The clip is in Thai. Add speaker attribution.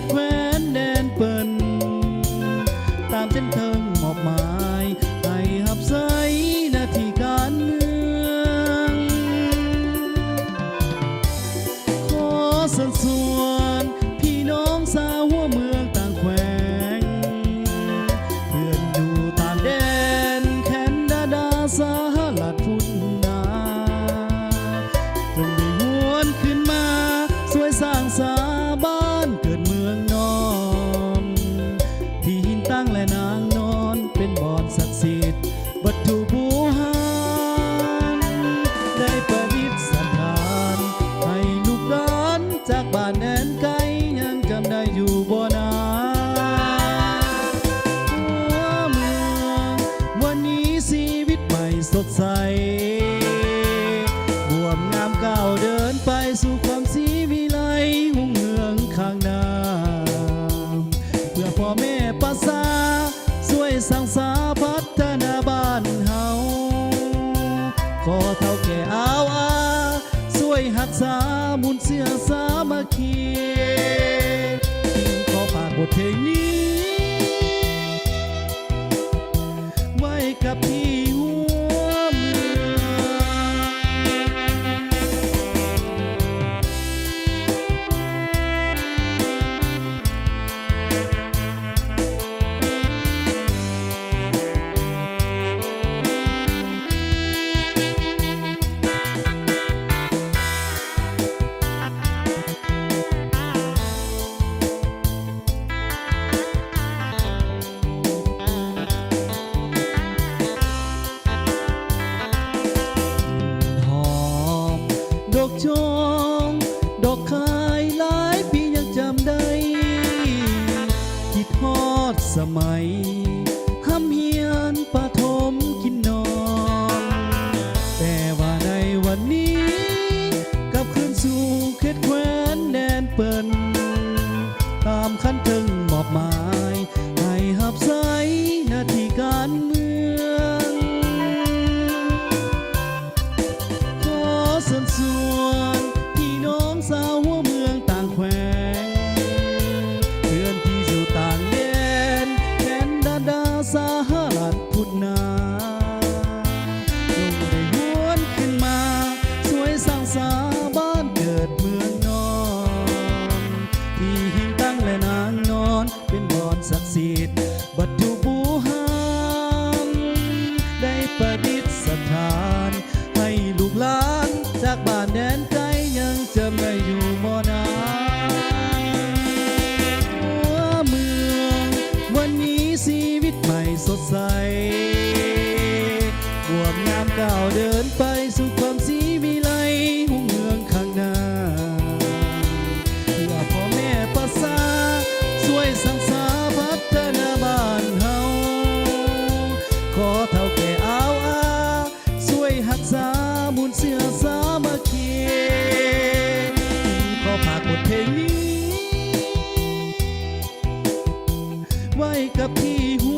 Speaker 1: ตแคว้นแดนเปิ่นตามเส้นทางมอบหมายให้หับใส่หน้าที่การเมืองขอสรรเสริญพี่น้องสาวหัวเมืองต่างแขวงเพื่อนอยู่ต่างแดนแคนาดาสหรัฐพุ่นนาจงได้หวนขึ้นมาสวยสร้างสาบ้านเกิดเมืองนอนที่หินตั้งและนางนอนเป็นบ่อนศักดิ์สิทธิ์วัตถุบูชาได้ประดิษฐานให้ลูกหลานจากบ้านแดนไกลยังจำได้อยู่บ่นาหัวเมืองวันนี้ชีวิตใหม่สดใสบวมงามก้าวเดินไปสู่ความศรีวิไลหุ่งเมืองข้างหน้าเพื่อพ่อแม่ประสาช่วยสร้างสาพัฒนาบ้านเฮาขอเท่าแก่อาช่วยหักษามุนเสื้อสามัคคีขอฝากบทเพลงนี้ไว้กับพี่หัวเมืองดอกจองดอกคายหลายปียังจำได้คิดฮอดสมัยห้ำเฮียนประถมกินนอนแต่ว่าในวันนี้กลับคืนสู่เขตแคว้นแดนเปิ่นตามขั้นถึงมอบหมายให้หับใส่หน้าที่การเมืองขอสรรเสริญพี่น้องสาวหัวเมืองต่างแขวงเพื่อนที่อยู่ต่างแดนแคนาดาสหรัฐพุ่นนาจงได้หวนขึ้นมาสวยสร้างสาบ้านเกิดเมืองนอนที่หินตั้งและนางนอนเป็นบ่อนศักดิ์สิทธิ์วัตถุบูชาได้ประดิษฐานให้ลูกหลานจากบ้านแดนไกลยังจำได้อยู่บ่นาหัวเมืองวันนี้ชีวิตใหม่สดใสบวมงามก้าวเดินไปสู่ความศรีวิไลหุ่งเมืองข้างหน้าเพื่อพ่อแม่ประสาช่วยสร้างสาพัฒนาบ้านเฮาขอเท่าแก่ช่วยหักษามุนเสื้อสามัคคีขอฝากบทเพลงนี้ไว้กับพี่หั